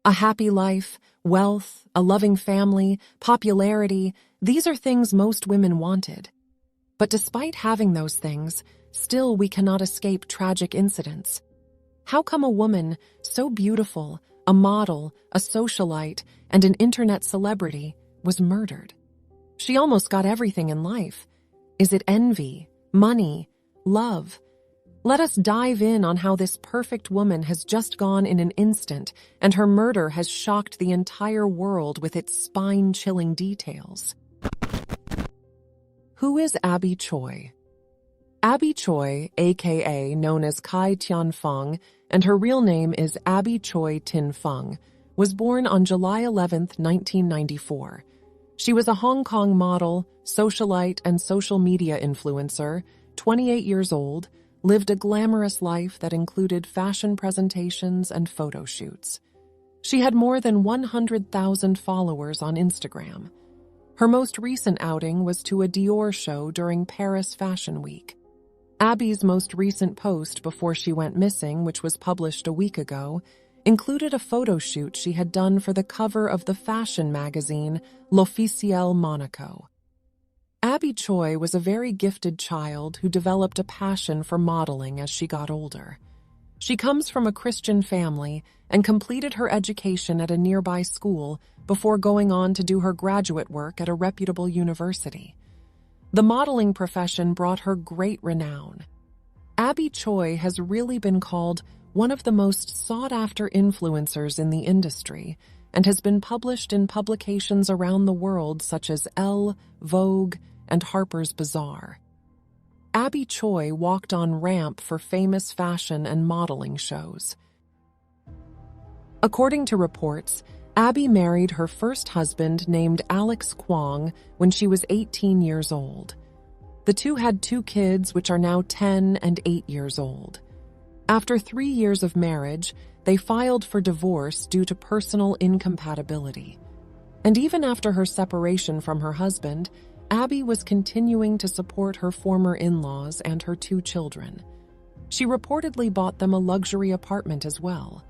A happy life, wealth, a loving family, popularity, these are things most women wanted. But despite having those things, still we cannot escape tragic incidents. How come a woman so beautiful, a model, a socialite, and an internet celebrity was murdered? She almost got everything in life. Is it envy, money, love? Let us dive in on how this perfect woman has just gone in an instant, and her murder has shocked the entire world with its spine-chilling details. Who is Abby Choi? Abby Choi, aka known as Kai Tianfeng, and her real name is Abby Choi Tin Feng, was born on July 11, 1994. She was a Hong Kong model, socialite, and social media influencer, 28 years old, lived a glamorous life that included fashion presentations and photo shoots. She had more than 100,000 followers on Instagram. Her most recent outing was to a Dior show during Paris Fashion Week. Abby's most recent post before she went missing, which was published a week ago, included a photo shoot she had done for the cover of the fashion magazine L'Officiel Monaco. Abby Choi was a very gifted child who developed a passion for modeling as she got older. She comes from a Christian family and completed her education at a nearby school before going on to do her graduate work at a reputable university. The modeling profession brought her great renown. Abby Choi has really been called one of the most sought-after influencers in the industry and has been published in publications around the world such as Elle, Vogue, and Harper's Bazaar. Abby Choi walked on ramp for famous fashion and modeling shows. According to reports, Abby married her first husband named Alex Kwong when she was 18 years old. The two had 2 kids, which are now 10 and 8 years old. After 3 years of marriage, they filed for divorce due to personal incompatibility. And even after her separation from her husband, Abby was continuing to support her former in-laws and her 2 children. She reportedly bought them a luxury apartment as well.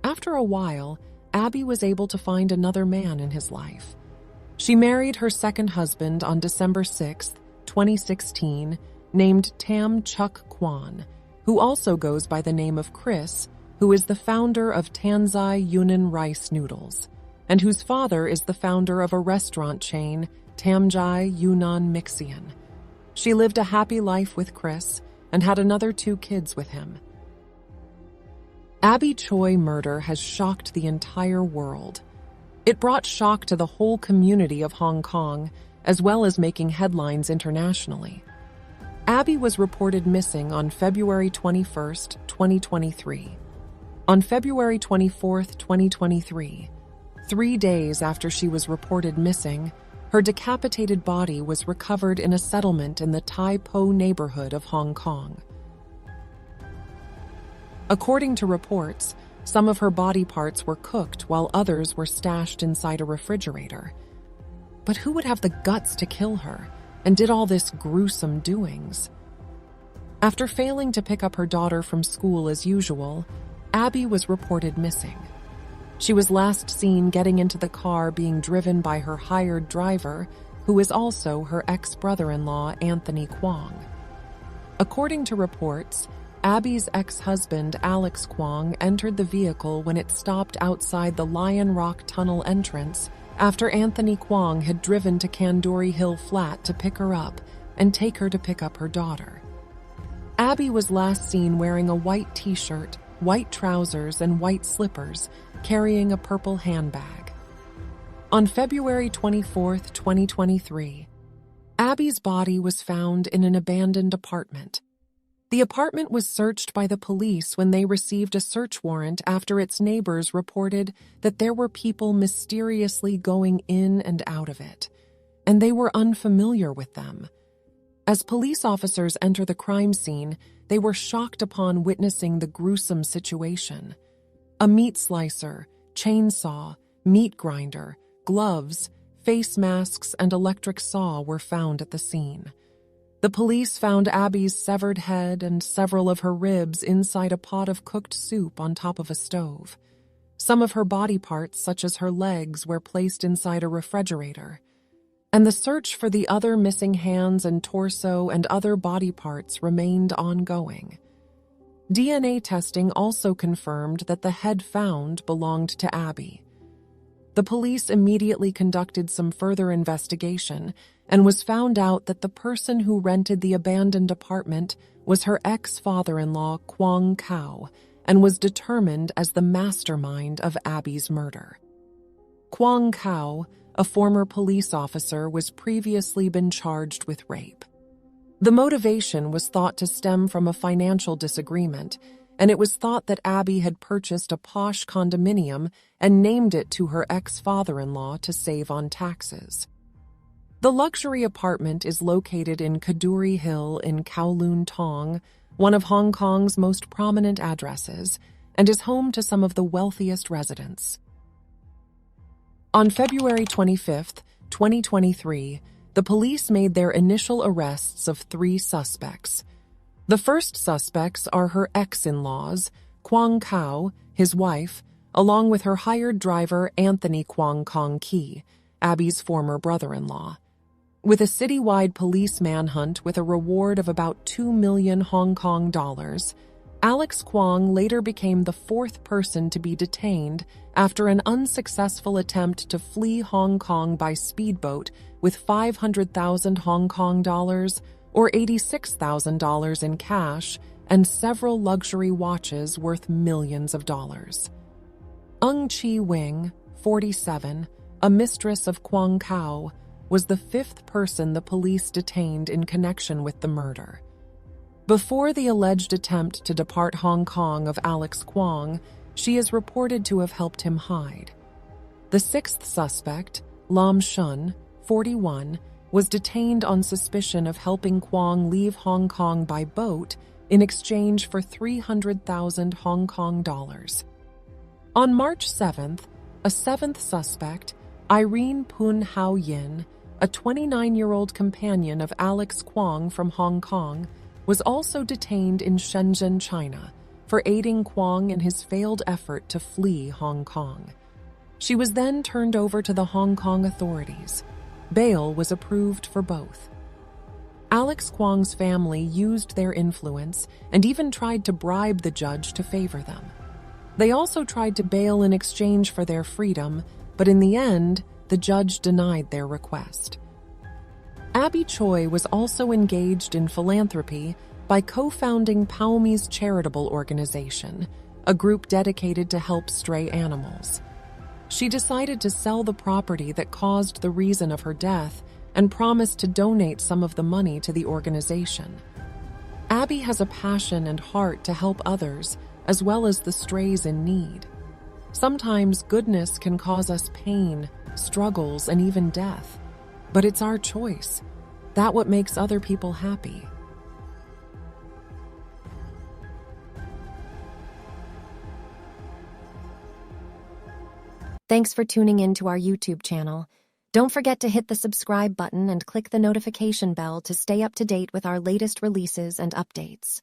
After a while, Abby was able to find another man in his life. She married her second husband on December 6, 2016, named Tam Chuk Kwan, who also goes by the name of Chris, who is the founder of Tanzai Yunnan Rice Noodles, and whose father is the founder of a restaurant chain, Tamjai Yunnan Mixian. She lived a happy life with Chris and had another 2 kids with him. Abby Choi murder has shocked the entire world. It brought shock to the whole community of Hong Kong, as well as making headlines internationally. Abby was reported missing on February 21, 2023. On February 24, 2023, 3 days after she was reported missing, her decapitated body was recovered in a settlement in the Tai Po neighborhood of Hong Kong. According to reports, some of her body parts were cooked while others were stashed inside a refrigerator. But who would have the guts to kill her and did all this gruesome doings? After failing to pick up her daughter from school as usual, Abby was reported missing. She was last seen getting into the car being driven by her hired driver, who is also her ex-brother-in-law, Anthony Kwong. According to reports, Abby's ex-husband, Alex Kwong, entered the vehicle when it stopped outside the Lion Rock Tunnel entrance after Anthony Kwong had driven to Kanduri Hill Flat to pick her up and take her to pick up her daughter. Abby was last seen wearing a white t-shirt, white trousers, and white slippers, carrying a purple handbag. On February 24, 2023, Abby's body was found in an abandoned apartment. The apartment was searched by the police when they received a search warrant after its neighbors reported that there were people mysteriously going in and out of it, and they were unfamiliar with them. As police officers enter the crime scene, they were shocked upon witnessing the gruesome situation. A meat slicer, chainsaw, meat grinder, gloves, face masks, and electric saw were found at the scene. The police found Abby's severed head and several of her ribs inside a pot of cooked soup on top of a stove. Some of her body parts, such as her legs, were placed inside a refrigerator. And the search for the other missing hands and torso and other body parts remained ongoing. DNA testing also confirmed that the head found belonged to Abby. The police immediately conducted some further investigation and was found out that the person who rented the abandoned apartment was her ex-father-in-law, Kwong Kao, and was determined as the mastermind of Abby's murder. Kwong Kao, a former police officer, was previously been charged with rape. The motivation was thought to stem from a financial disagreement, and it was thought that Abby had purchased a posh condominium and named it to her ex-father-in-law to save on taxes. The luxury apartment is located in Kadoorie Hill in Kowloon Tong, one of Hong Kong's most prominent addresses, and is home to some of the wealthiest residents. On February 25, 2023, the police made their initial arrests of 3 suspects. The first suspects are her ex-in-laws, Kwong Kao, his wife, along with her hired driver Anthony Kwong Kong Ki, Abby's former brother-in-law. With a citywide police manhunt with a reward of about 2 million Hong Kong dollars, Alex Kwong later became the 4th person to be detained after an unsuccessful attempt to flee Hong Kong by speedboat with 500,000 Hong Kong dollars or $86,000 in cash and several luxury watches worth millions of dollars. Ung Chi Wing, 47, a mistress of Kwong Kao, was the 5th person the police detained in connection with the murder. Before the alleged attempt to depart Hong Kong of Alex Kwong, she is reported to have helped him hide. The 6th suspect, Lam Shun, 41, was detained on suspicion of helping Kwong leave Hong Kong by boat in exchange for 300,000 Hong Kong dollars. On March 7th, a 7th suspect, Irene Poon Hao Yin, a 29-year-old companion of Alex Kwong from Hong Kong, was also detained in Shenzhen, China, for aiding Kwong in his failed effort to flee Hong Kong. She was then turned over to the Hong Kong authorities. Bail was approved for both. Alex Kwong's family used their influence and even tried to bribe the judge to favor them. They also tried to bail in exchange for their freedom, but in the end, the judge denied their request. Abby Choi was also engaged in philanthropy by co-founding Paumi's charitable organization, a group dedicated to help stray animals. She decided to sell the property that caused the reason of her death and promised to donate some of the money to the organization. Abby has a passion and heart to help others, as well as the strays in need. Sometimes goodness can cause us pain, struggles, and even death. But it's our choice. That's what makes other people happy. Thanks for tuning in to our YouTube channel. Don't forget to hit the subscribe button and click the notification bell to stay up to date with our latest releases and updates.